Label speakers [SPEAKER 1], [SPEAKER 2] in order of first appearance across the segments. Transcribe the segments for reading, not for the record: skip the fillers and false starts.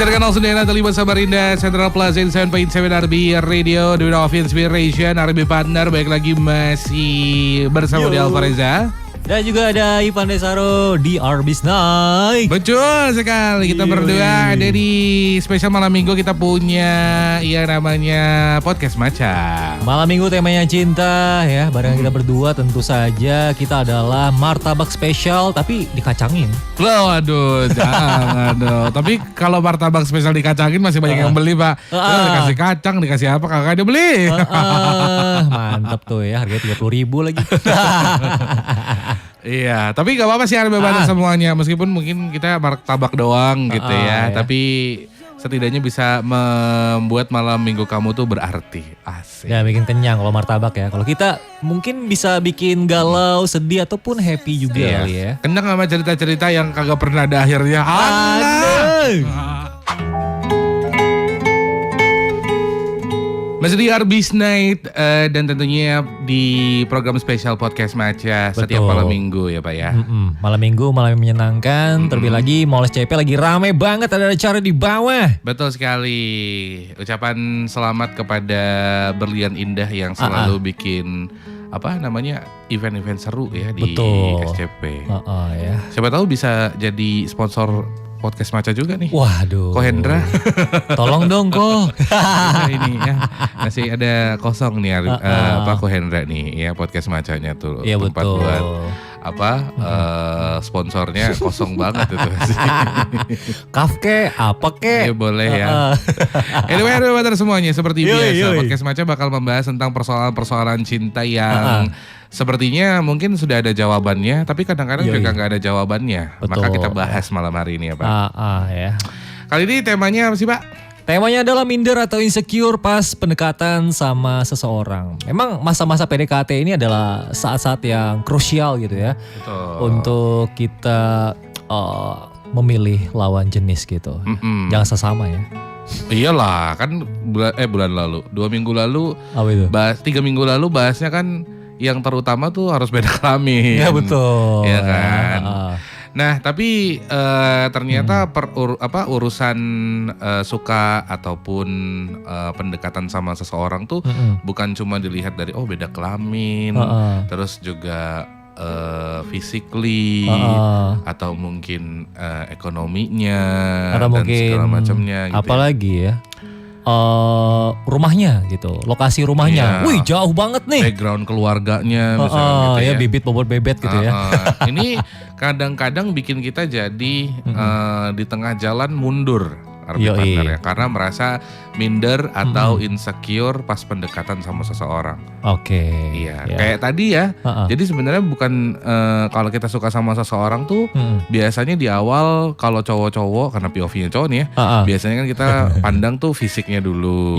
[SPEAKER 1] Disiarkan langsung dari Natali Samarinda, Central Plaza 7.7 RB Radio, The Window of Inspiration, RB Partner. Baik lagi masih bersama di Alvareza.
[SPEAKER 2] Dan juga ada Ivan Desaro di RB's Night.
[SPEAKER 1] Betul sekali, kita berdua ada di spesial malam minggu. Kita punya yang namanya Podcast Maca.
[SPEAKER 2] Malam minggu temanya cinta ya, bareng kita berdua tentu saja. Kita adalah martabak spesial tapi dikacangin.
[SPEAKER 1] Loh, aduh, jangan dong. Tapi kalau martabak spesial dikacangin masih banyak yang beli, Pak. Dikasih kacang, dikasih apa, kagak ada beli.
[SPEAKER 2] Mantap tuh ya, harganya 30.000 lagi.
[SPEAKER 1] Iya, tapi gak apa-apa sih RB Partner semuanya. Meskipun mungkin kita martabak doang gitu ya. Tapi setidaknya bisa membuat malam minggu kamu tuh berarti. Asik.
[SPEAKER 2] Ya bikin kenyang kalau martabak ya. Kalau kita mungkin bisa bikin galau, sedih ataupun happy juga kali ya.
[SPEAKER 1] Kenyang sama cerita-cerita yang kagak pernah ada akhirnya. Masih di RB's Night dan tentunya di program spesial Podcast Maca setiap malam minggu ya Pak ya.
[SPEAKER 2] Malam minggu, malam yang menyenangkan. Terlebih lagi Moles CP lagi rame banget, ada acara di bawah.
[SPEAKER 1] Betul sekali. Ucapan selamat kepada Berlian Indah yang selalu bikin apa namanya event-event seru ya di SCP.
[SPEAKER 2] Ya.
[SPEAKER 1] Siapa tahu bisa jadi sponsor Podcast Maca juga nih.
[SPEAKER 2] Waduh.
[SPEAKER 1] Ko Hendra.
[SPEAKER 2] Tolong dong Ko.
[SPEAKER 1] Ini ya. Masih ada kosong nih Ko Hendra nih ya podcast Macanya tuh.
[SPEAKER 2] Iya betul.
[SPEAKER 1] Buat sponsornya kosong banget itu.
[SPEAKER 2] Kafke apa ke?
[SPEAKER 1] Ya boleh ya. Anyway, semuanya seperti biasa. Podcast Maca bakal membahas tentang persoalan-persoalan cinta yang sepertinya mungkin sudah ada jawabannya, tapi kadang-kadang juga nggak ada jawabannya. Betul. Maka kita bahas malam hari ini ya Pak.
[SPEAKER 2] Ya.
[SPEAKER 1] Kali ini temanya apa sih Pak?
[SPEAKER 2] Temanya adalah minder atau insecure pas pendekatan sama seseorang. Emang masa-masa PDKT ini adalah saat-saat yang krusial gitu ya.
[SPEAKER 1] Betul.
[SPEAKER 2] Untuk kita memilih lawan jenis gitu. Jangan sesama ya.
[SPEAKER 1] Iyalah kan bulan lalu, 2 minggu lalu, 3 minggu lalu bahasnya kan yang terutama tuh harus beda kelamin.
[SPEAKER 2] Ya betul.
[SPEAKER 1] Ya kan. Nah tapi ternyata urusan suka ataupun pendekatan sama seseorang tuh bukan cuma dilihat dari beda kelamin, terus juga physically atau mungkin ekonominya
[SPEAKER 2] atau
[SPEAKER 1] dan
[SPEAKER 2] mungkin
[SPEAKER 1] segala macamnya. Gitu
[SPEAKER 2] apalagi ya. Rumahnya gitu, lokasi rumahnya, wih jauh banget nih.
[SPEAKER 1] Background keluarganya misalnya gitu ya.
[SPEAKER 2] Bibit bobot bebet gitu ya.
[SPEAKER 1] Ini kadang-kadang bikin kita jadi di tengah jalan mundur. Partner ya, karena merasa minder atau insecure pas pendekatan sama seseorang. Iya, kayak tadi ya. Jadi sebenarnya bukan kalau kita suka sama seseorang tuh biasanya di awal kalau cowok-cowok karena POV-nya cowok nih ya, biasanya kan kita pandang tuh fisiknya dulu.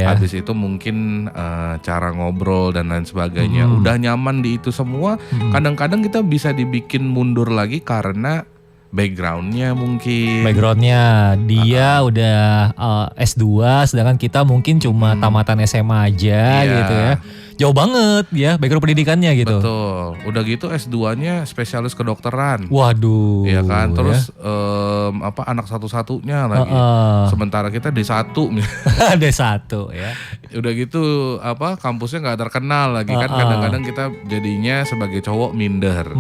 [SPEAKER 1] Habis itu mungkin cara ngobrol dan lain sebagainya. Udah nyaman di itu semua, kadang-kadang kita bisa dibikin mundur lagi karena backgroundnya mungkin.
[SPEAKER 2] Backgroundnya dia udah S2 sedangkan kita mungkin cuma tamatan SMA aja gitu ya. Jauh banget ya background pendidikannya gitu.
[SPEAKER 1] Betul. Udah gitu S2-nya spesialis kedokteran.
[SPEAKER 2] Waduh.
[SPEAKER 1] Iya kan. Terus anak satu-satunya lagi. Sementara kita D1
[SPEAKER 2] D1 ya.
[SPEAKER 1] Udah gitu kampusnya gak terkenal lagi kan. Kadang-kadang kita jadinya sebagai cowok minder.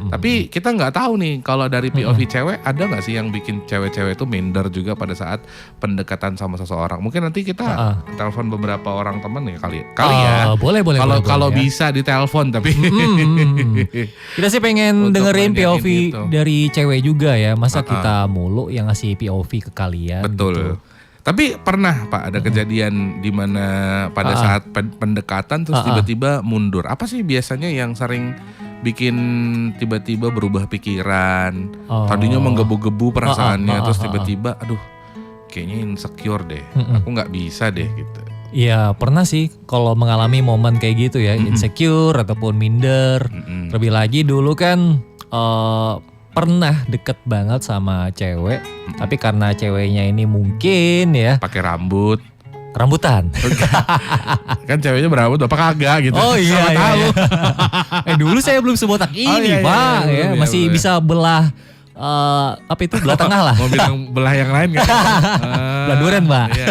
[SPEAKER 1] Tapi kita gak tahu nih kalau dari POV cewek ada gak sih yang bikin cewek-cewek itu minder juga pada saat pendekatan sama seseorang. Mungkin nanti kita telepon beberapa orang teman ya kali ya.
[SPEAKER 2] Boleh
[SPEAKER 1] kalau
[SPEAKER 2] ya.
[SPEAKER 1] bisa ditelepon tapi
[SPEAKER 2] kita sih pengen dengerin POV gitu. Dari cewek juga ya. Masa kita mulu yang ngasih POV ke kalian.
[SPEAKER 1] Betul gitu. Tapi pernah Pak ada kejadian di mana pada saat pendekatan terus tiba-tiba mundur. Apa sih biasanya yang sering bikin tiba-tiba berubah pikiran? Tadinya menggebu-gebu perasaannya terus tiba-tiba aduh kayaknya insecure deh. Aku gak bisa deh gitu.
[SPEAKER 2] Iya pernah sih kalau mengalami momen kayak gitu ya, insecure ataupun minder. Terlebih lagi dulu kan pernah deket banget sama cewek, tapi karena ceweknya ini mungkin ya
[SPEAKER 1] pakai rambutan. Kan ceweknya berambut apa kagak gitu.
[SPEAKER 2] Oh iya,
[SPEAKER 1] tahu.
[SPEAKER 2] Dulu saya belum sebotak ini Pak ya, masih bisa belah apa itu belah tengah lah.
[SPEAKER 1] Mau bilang belah yang lain kan?
[SPEAKER 2] Belah duren, Mbak.
[SPEAKER 1] Iya,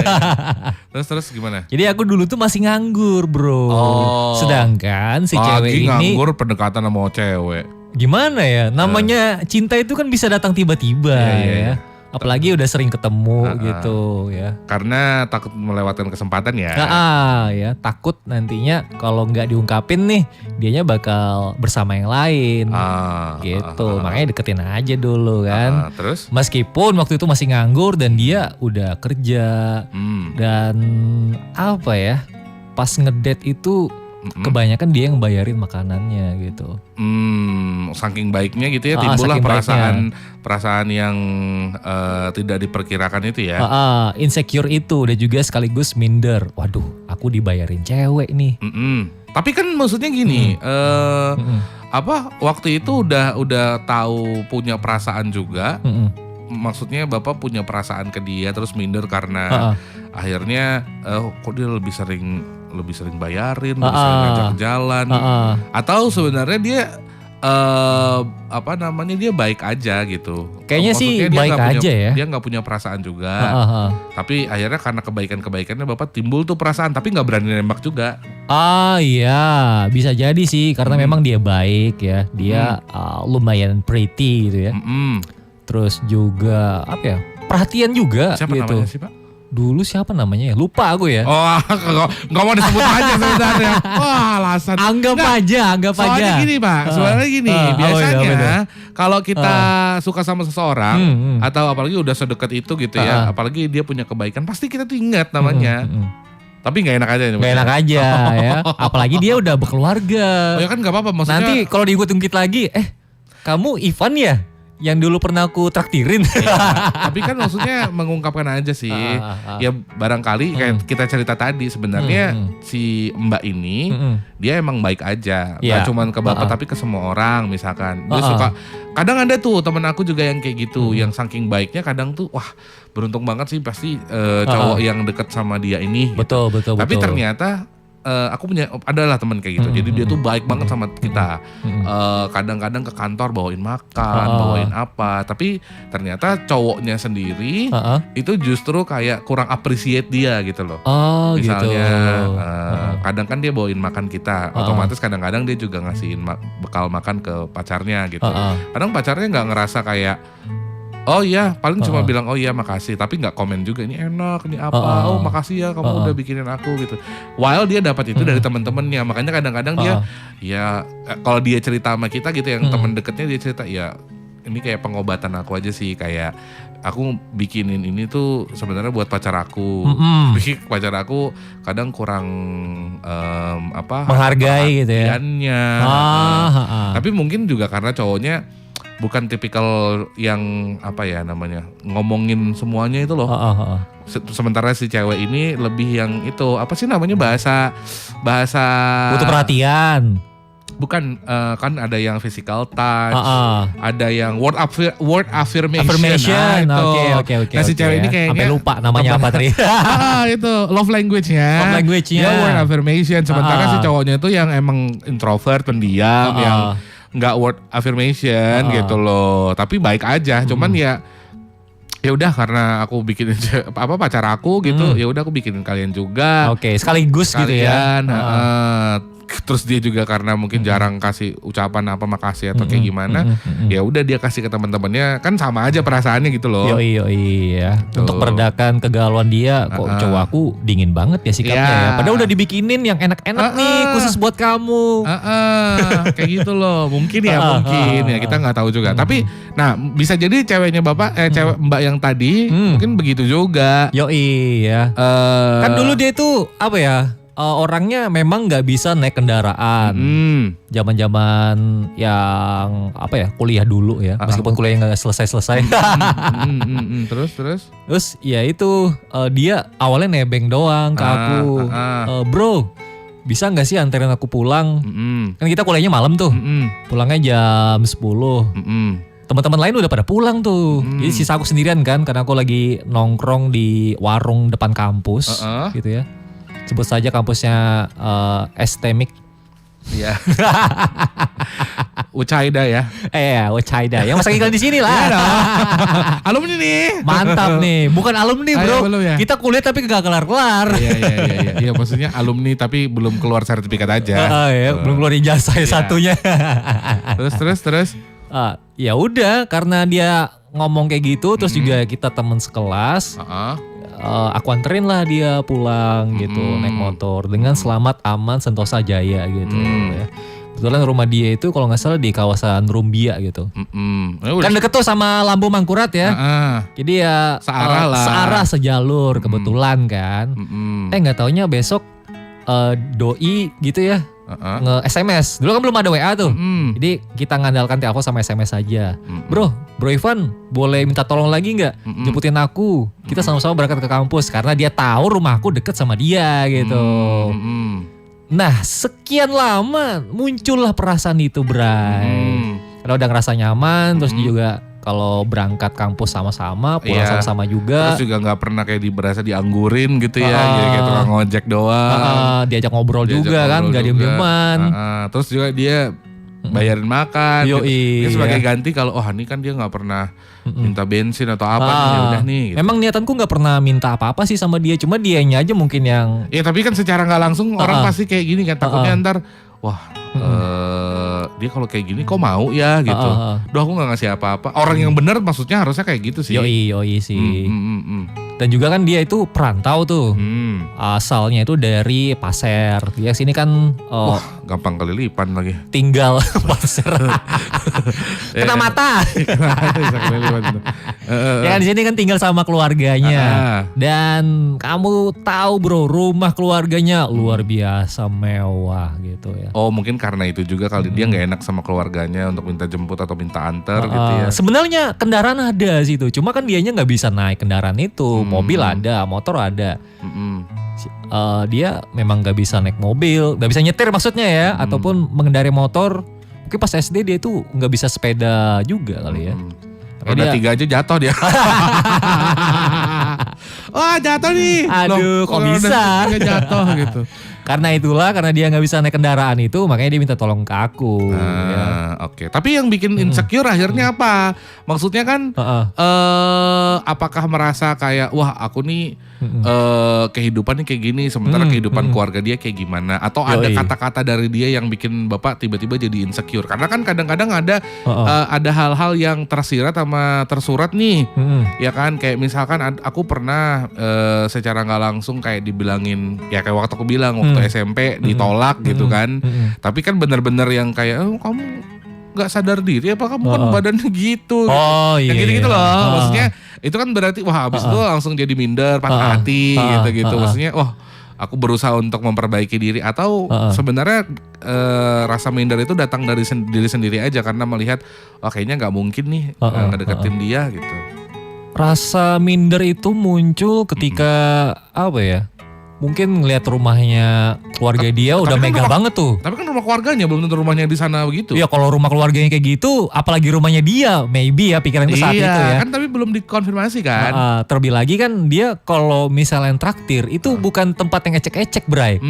[SPEAKER 1] iya. Terus gimana?
[SPEAKER 2] Jadi aku dulu tuh masih nganggur, bro. Sedangkan si cewek ini
[SPEAKER 1] nganggur pendekatan sama cewek.
[SPEAKER 2] Gimana ya? Namanya cinta itu kan bisa datang tiba-tiba ya. Apalagi udah sering ketemu gitu ya.
[SPEAKER 1] Karena takut melewatkan kesempatan ya.
[SPEAKER 2] Ya takut nantinya kalau nggak diungkapin nih, dianya bakal bersama yang lain. Gitu. Makanya deketin aja dulu kan.
[SPEAKER 1] Terus?
[SPEAKER 2] Meskipun waktu itu masih nganggur dan dia udah kerja. Dan apa ya? Pas ngedate itu kebanyakan dia yang bayarin makanannya gitu.
[SPEAKER 1] Saking baiknya gitu ya, timbullah perasaan yang tidak diperkirakan itu ya.
[SPEAKER 2] Insecure itu, dan juga sekaligus minder. Waduh, aku dibayarin cewek nih.
[SPEAKER 1] Tapi kan maksudnya gini, waktu itu udah tahu punya perasaan juga. Maksudnya Bapak punya perasaan ke dia terus minder karena akhirnya kok dia lebih sering bayarin, lebih sering ngajak jalan, atau sebenarnya dia dia baik aja gitu.
[SPEAKER 2] Kayaknya sih baik aja ya.
[SPEAKER 1] Dia nggak punya perasaan juga, tapi akhirnya karena kebaikannya Bapak timbul tuh perasaan, tapi nggak berani nembak juga.
[SPEAKER 2] Iya, bisa jadi sih karena memang dia baik ya, dia lumayan pretty gitu ya. Terus juga apa ya, perhatian juga.
[SPEAKER 1] Siapa
[SPEAKER 2] gitu.
[SPEAKER 1] namanya sih Pak?
[SPEAKER 2] Dulu siapa namanya ya? Lupa aku ya.
[SPEAKER 1] Nggak mau disebut aja sebenarnya. Alasan.
[SPEAKER 2] Anggap aja.
[SPEAKER 1] Soalnya gini Pak, biasanya kalau kita suka sama seseorang atau apalagi udah sedekat itu gitu ya, apalagi dia punya kebaikan, pasti kita tuh ingat namanya. Tapi nggak enak aja.
[SPEAKER 2] Nggak enak aja ya. Apalagi dia udah berkeluarga.
[SPEAKER 1] Ya kan nggak apa-apa maksudnya.
[SPEAKER 2] Nanti kalau diungkit lagi, kamu Ivan ya? Yang dulu pernah aku traktirin.
[SPEAKER 1] Tapi kan maksudnya mengungkapkan aja sih. Ya barangkali kayak kita cerita tadi sebenarnya si Mbak ini dia emang baik aja. Gak cuman ke Bapak tapi ke semua orang misalkan. Dia suka, kadang ada tuh temen aku juga yang kayak gitu. Yang saking baiknya kadang tuh wah beruntung banget sih pasti cowok yang deket sama dia ini.
[SPEAKER 2] Betul.
[SPEAKER 1] Tapi ternyata aku adalah teman kayak gitu. Jadi dia tuh baik banget sama kita. Kadang-kadang ke kantor bawain makan, bawain apa. Tapi ternyata cowoknya sendiri itu justru kayak kurang appreciate dia gitu loh. Misalnya kadang kan dia bawain makan kita, otomatis kadang-kadang dia juga ngasihin bekal makan ke pacarnya gitu. Kadang pacarnya nggak ngerasa kayak oh iya, paling cuma bilang oh iya makasih, tapi nggak komen juga ini enak, ini apa, oh makasih ya kamu udah bikinin aku gitu. While dia dapat itu dari teman-temannya, makanya kadang-kadang dia, ya kalau dia cerita sama kita gitu, yang teman deketnya dia cerita, ya ini kayak pengobatan aku aja sih, kayak aku bikinin ini tuh sebenarnya buat pacar aku, pacar aku kadang kurang
[SPEAKER 2] menghargai gitu ya.
[SPEAKER 1] Tapi mungkin juga karena cowoknya bukan tipikal yang ngomongin semuanya itu loh. Sementara si cewek ini lebih yang itu apa sih namanya bahasa
[SPEAKER 2] butuh perhatian.
[SPEAKER 1] Bukan kan ada yang physical touch, ada yang word affirmation.
[SPEAKER 2] Oke.
[SPEAKER 1] Nah si cewek ini kayaknya
[SPEAKER 2] sampai lupa namanya apa tadi.
[SPEAKER 1] Itu love language-nya. Ya word affirmation. Sementara si cowoknya itu yang emang introvert, pendiam, yang nggak word affirmation gitu loh, tapi baik aja. Cuman ya udah karena aku bikin pacar aku gitu, ya udah aku bikinin kalian juga.
[SPEAKER 2] Oke, sekaligus gitu ya.
[SPEAKER 1] Terus dia juga karena mungkin jarang kasih ucapan apa makasih atau kayak gimana, ya udah dia kasih ke teman-temannya, kan sama aja perasaannya gitu loh.
[SPEAKER 2] Yoi ya. Untuk meredakan kegalauan dia, kok cowok aku dingin banget ya sikapnya ya. Padahal udah dibikinin yang enak-enak nih khusus buat kamu.
[SPEAKER 1] Kayak gitu loh. Mungkin ya kita nggak tahu juga. Tapi nah bisa jadi ceweknya cewek Mbak yang tadi mungkin begitu juga.
[SPEAKER 2] Yoi ya. Kan dulu dia itu apa ya? Orangnya memang nggak bisa naik kendaraan. Zaman-zaman yang kuliah dulu ya, meskipun kuliahnya nggak selesai. Terus ya itu dia awalnya nebeng doang ke aku. Bro, bisa nggak sih anterin aku pulang? Kan kita kuliahnya malam tuh, pulangnya jam 10. Teman-teman lain udah pada pulang tuh. Jadi sisa aku sendirian kan, karena aku lagi nongkrong di warung depan kampus gitu ya. Sebut saja kampusnya STMIC.
[SPEAKER 1] Iya. Ucaida ya.
[SPEAKER 2] Ucaida. Yang masang iklan di sini lah.
[SPEAKER 1] Alumni nih.
[SPEAKER 2] Mantap nih. Bukan alumni bro.
[SPEAKER 1] Belum ya?
[SPEAKER 2] Kita kuliah tapi gak kelar-kelar.
[SPEAKER 1] Iya, maksudnya alumni tapi belum keluar sertifikat aja.
[SPEAKER 2] Belum keluar ijazah satunya.
[SPEAKER 1] Terus.
[SPEAKER 2] Ya udah, karena dia ngomong kayak gitu, terus juga kita teman sekelas. Aku anterin lah dia pulang gitu, naik motor dengan selamat, aman, sentosa jaya gitu. Ya. Kebetulan rumah dia itu kalau nggak salah di kawasan Rumbia gitu. Kan deket tuh sama Lampu Mangkurat ya. Jadi ya
[SPEAKER 1] searah lah.
[SPEAKER 2] Searah sejalur kebetulan kan. Nggak taunya besok doi gitu ya. Nge-SMS. Dulu kan belum ada WA tuh. Jadi kita ngandalkan telepon sama SMS aja. Bro Ivan boleh minta tolong lagi nggak? Jemputin aku. Kita sama-sama berangkat ke kampus karena dia tahu rumahku deket sama dia gitu. Nah sekian lama muncullah perasaan itu Bray. Karena udah ngerasa nyaman, terus juga kalau berangkat kampus sama-sama, pulang sama-sama juga.
[SPEAKER 1] Terus juga nggak pernah kayak berasa dianggurin gitu ya, jadi kayak tukang ngojek doang.
[SPEAKER 2] Diajak ngobrol juga kan, nggak diem-dieman.
[SPEAKER 1] Terus juga dia bayarin makan.
[SPEAKER 2] Yoi,
[SPEAKER 1] gitu. Sebagai ganti kalau ini kan dia nggak pernah minta bensin atau apa, ya udah nih. Gitu.
[SPEAKER 2] Memang niatanku nggak pernah minta apa-apa sih sama dia, cuma dianya aja mungkin yang.
[SPEAKER 1] Ya tapi kan secara nggak langsung orang pasti kayak gini kan, takutnya ntar dia kalau kayak gini kok mau ya gitu. Duh aku gak ngasih apa-apa. Orang yang benar maksudnya harusnya kayak gitu sih.
[SPEAKER 2] Yoi sih. Dan juga kan dia itu perantau tuh. Asalnya itu dari Pasir. Dia sini kan
[SPEAKER 1] gampang kelilipan lagi.
[SPEAKER 2] Tinggal Pasir. Kena mata. Ya kan di sini kan tinggal sama keluarganya. Dan kamu tahu bro, rumah keluarganya luar biasa mewah gitu ya.
[SPEAKER 1] Oh mungkin karena itu juga kali dia nggak enak sama keluarganya untuk minta jemput atau minta antar gitu ya.
[SPEAKER 2] Sebenarnya kendaraan ada sih tuh, cuma kan dianya nggak bisa naik kendaraan itu. Mobil ada, motor ada. Dia memang nggak bisa naik mobil, nggak bisa nyetir maksudnya ya, ataupun mengendarai motor. Mungkin pas SD dia itu nggak bisa sepeda juga kali ya.
[SPEAKER 1] Roda 3 aja jatuh dia. Wah jatuh nih.
[SPEAKER 2] Aduh kok bisa.
[SPEAKER 1] Jatuh gitu.
[SPEAKER 2] Karena itulah, karena dia nggak bisa naik kendaraan itu, makanya dia minta tolong ke aku.
[SPEAKER 1] Oke. Tapi yang bikin insecure akhirnya apa? Maksudnya kan, apakah merasa kayak, wah aku nih kehidupannya kayak gini, sementara kehidupan keluarga dia kayak gimana? Atau ada kata-kata dari dia yang bikin bapak tiba-tiba jadi insecure? Karena kan kadang-kadang ada hal-hal yang tersirat sama tersurat nih, ya kan? Kayak misalkan aku pernah secara nggak langsung kayak dibilangin, ya kayak waktu aku bilang waktu SMP ditolak gitu kan. Tapi kan benar-benar yang kayak kamu nggak sadar diri apa kamu kan badannya gitu. Yang gitu-gitu loh. Maksudnya itu kan berarti wah habis itu langsung jadi minder, patah hati gitu-gitu. Maksudnya wah aku berusaha untuk memperbaiki diri atau sebenarnya rasa minder itu datang dari diri sendiri aja karena melihat wah kayaknya nggak mungkin nih ngedeketin dia gitu.
[SPEAKER 2] Rasa minder itu muncul ketika apa ya? Mungkin ngelihat rumahnya keluarga dia udah megah banget tuh.
[SPEAKER 1] Tapi kan rumah keluarganya belum tentu rumahnya di sana begitu.
[SPEAKER 2] Iya kalau rumah keluarganya kayak gitu, apalagi rumahnya dia, maybe ya pikiranku saat itu ya.
[SPEAKER 1] Kan tapi belum dikonfirmasi kan.
[SPEAKER 2] Terlebih lagi kan dia kalau misalnya traktir itu bukan tempat yang ecek-ecek Bray.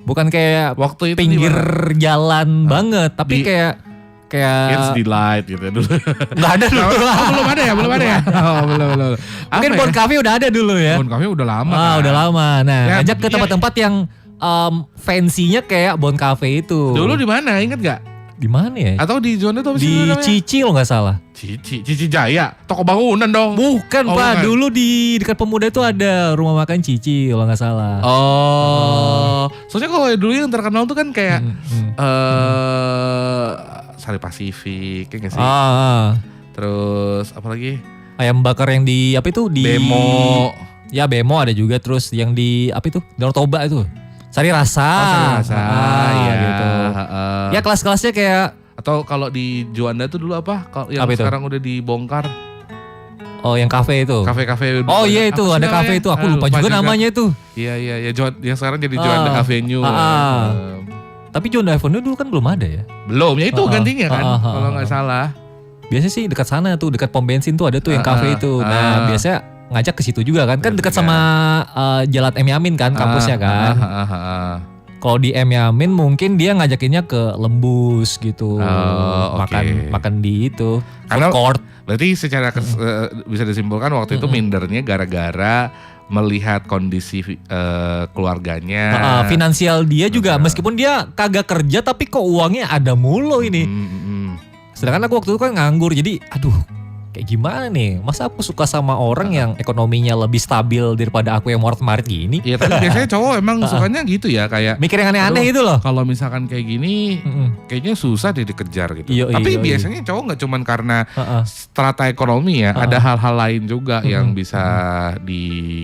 [SPEAKER 2] Bukan kayak waktu itu pinggir jalan banget, tapi kayak
[SPEAKER 1] Kids Delight gitu dulu.
[SPEAKER 2] Nggak ada dulu.
[SPEAKER 1] Belum ada ya? Belum.
[SPEAKER 2] Mungkin Bon Cafe udah ada dulu ya.
[SPEAKER 1] Bon Cafe udah lama
[SPEAKER 2] kan? Udah lama. Nah,
[SPEAKER 1] ya,
[SPEAKER 2] ajak ke tempat-tempat yang fancy-nya kayak Bon Cafe itu.
[SPEAKER 1] Dulu di mana? Ingat gak?
[SPEAKER 2] Di mana ya?
[SPEAKER 1] Atau di zona itu
[SPEAKER 2] di Cici lo nggak salah.
[SPEAKER 1] Cici Jaya, toko bangunan dong.
[SPEAKER 2] Bukan Pak, dulu di dekat Pemuda itu ada rumah makan Cici kalau nggak salah.
[SPEAKER 1] Soalnya kalau dulu yang terkenal tuh kan kayak Sari Pasifik, kayak gak sih? Terus apa lagi?
[SPEAKER 2] Ayam bakar yang di apa itu di
[SPEAKER 1] Bemo.
[SPEAKER 2] Ya Bemo ada juga, terus yang di apa itu? Danau Toba itu. Sari Rasa.
[SPEAKER 1] Ya
[SPEAKER 2] gitu. Ya kelas-kelasnya kayak
[SPEAKER 1] atau kalau di Juanda tuh dulu apa? Kalau yang
[SPEAKER 2] apa
[SPEAKER 1] sekarang udah dibongkar.
[SPEAKER 2] Oh yang kafe itu.
[SPEAKER 1] Kafe-kafe.
[SPEAKER 2] Oh iya itu ada kafe itu. Aku lupa juga namanya itu.
[SPEAKER 1] Iya. Yang sekarang jadi Juanda Avenue.
[SPEAKER 2] Tapi Juanda Avenue dulu kan belum ada ya?
[SPEAKER 1] Belum, ya itu gantinya kan kalau nggak salah.
[SPEAKER 2] Biasanya sih dekat sana tuh, dekat pom bensin tuh ada tuh yang kafe itu. Nah biasanya ngajak ke situ juga kan dekat sama Jalan M Yamin kan kampusnya kan. Kalau di M-nya Amin mungkin dia ngajakinnya ke Lembus gitu. Makan di itu.
[SPEAKER 1] Karena
[SPEAKER 2] food court.
[SPEAKER 1] berarti secara bisa disimpulkan waktu itu mindernya gara-gara melihat kondisi keluarganya.
[SPEAKER 2] Finansial dia juga meskipun dia kagak kerja tapi kok uangnya ada mulu ini. Sedangkan aku waktu itu kan nganggur, jadi aduh kayak gimana nih, masa aku suka sama orang yang ekonominya lebih stabil daripada aku yang morat-marit gini.
[SPEAKER 1] Iya tapi biasanya cowok emang sukanya gitu ya, kayak
[SPEAKER 2] mikir yang aneh-aneh gitu loh.
[SPEAKER 1] Kalau misalkan kayak gini kayaknya susah deh dikejar gitu. Tapi biasanya cowok gak cuman karena strata ekonomi ya, ada hal-hal lain juga yang bisa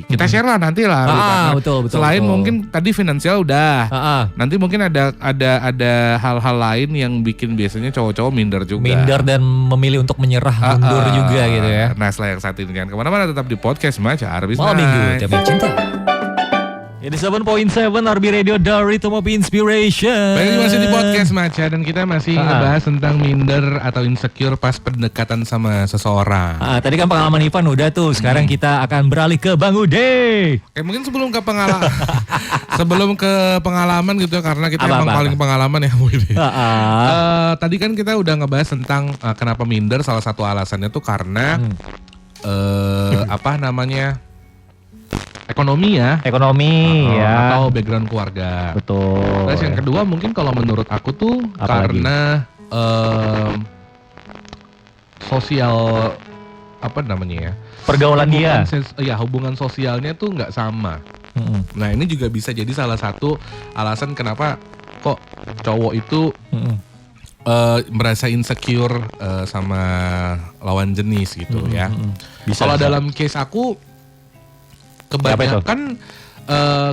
[SPEAKER 1] kita share lah nanti lah.
[SPEAKER 2] Betul,
[SPEAKER 1] selain mungkin tadi finansial udah, nanti mungkin ada hal-hal lain yang bikin biasanya cowok-cowok minder juga.
[SPEAKER 2] Minder dan memilih untuk menyerah, mundur juga gitu ya.
[SPEAKER 1] Nah setelah yang saat ini jangan kemana-mana, tetap di podcast Macar Bis
[SPEAKER 2] Malam Minggu Damai Cinta. Ini 7.7 RB Radio dari Tomopi Inspiration.
[SPEAKER 1] Baik, masih di podcast Maca dan kita masih ngebahas tentang minder atau insecure pas pendekatan sama seseorang.
[SPEAKER 2] Tadi kan pengalaman Ivan udah tuh, sekarang kita akan beralih ke Bang Ude.
[SPEAKER 1] Mungkin sebelum ke pengalaman gitu ya, karena kita emang paling pengalaman ya Bu Ude. Tadi kan kita udah ngebahas tentang kenapa minder, salah satu alasannya tuh karena ekonomi ya. Atau background keluarga.
[SPEAKER 2] Betul.
[SPEAKER 1] Terus yang kedua mungkin kalau menurut aku tuh karena sosial
[SPEAKER 2] pergaulan dia.
[SPEAKER 1] Hubungan sosialnya tuh nggak sama. Nah ini juga bisa jadi salah satu alasan kenapa kok cowok itu merasa insecure sama lawan jenis gitu ya. Kalau dalam case aku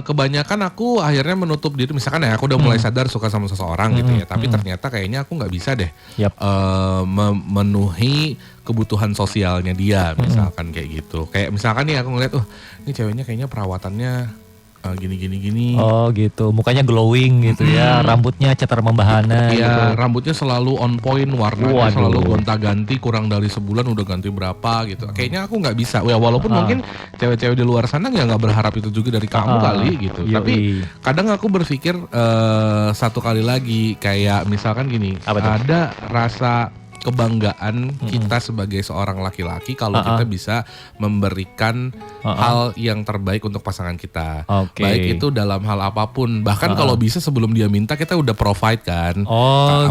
[SPEAKER 1] kebanyakan aku akhirnya menutup diri, misalkan ya aku udah mulai sadar suka sama seseorang gitu ya, tapi ternyata kayaknya aku nggak bisa deh memenuhi kebutuhan sosialnya dia, misalkan kayak gitu. Kayak misalkan nih aku ngeliat, ini ceweknya kayaknya perawatannya gini.
[SPEAKER 2] Oh gitu, mukanya glowing gitu ya, rambutnya cetar membahana.
[SPEAKER 1] Iya,
[SPEAKER 2] gitu.
[SPEAKER 1] Rambutnya selalu on point, warnanya selalu gonta-ganti, kurang dari sebulan udah ganti berapa gitu. Kayaknya aku nggak bisa. Ya walaupun mungkin cewek-cewek di luar sana ya nggak berharap itu juga dari kamu kali gitu. Tapi kadang aku berpikir satu kali lagi, kayak misalkan gini, ada rasa kebanggaan kita sebagai seorang laki-laki kalau kita bisa memberikan hal yang terbaik untuk pasangan kita. Baik itu dalam hal apapun, bahkan kalau bisa sebelum dia minta kita udah provide kan.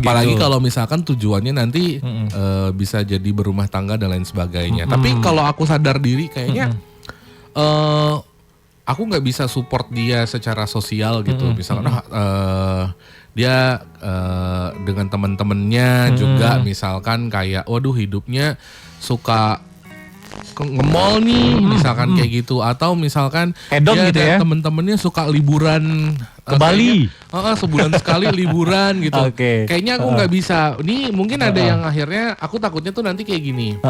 [SPEAKER 1] Apalagi kalau misalkan tujuannya nanti bisa jadi berumah tangga dan lain sebagainya. Tapi kalau aku sadar diri kayaknya aku nggak bisa support dia secara sosial gitu. Misalkan dia dengan teman-temannya juga misalkan kayak waduh hidupnya suka nge-mall nih misalkan kayak gitu, atau misalkan
[SPEAKER 2] hedon
[SPEAKER 1] dia
[SPEAKER 2] gitu ya,
[SPEAKER 1] temen-temennya suka liburan
[SPEAKER 2] ke Bali
[SPEAKER 1] sebulan sekali liburan gitu. Kayaknya aku nggak bisa. Ini mungkin ada yang akhirnya aku takutnya tuh nanti kayak gini.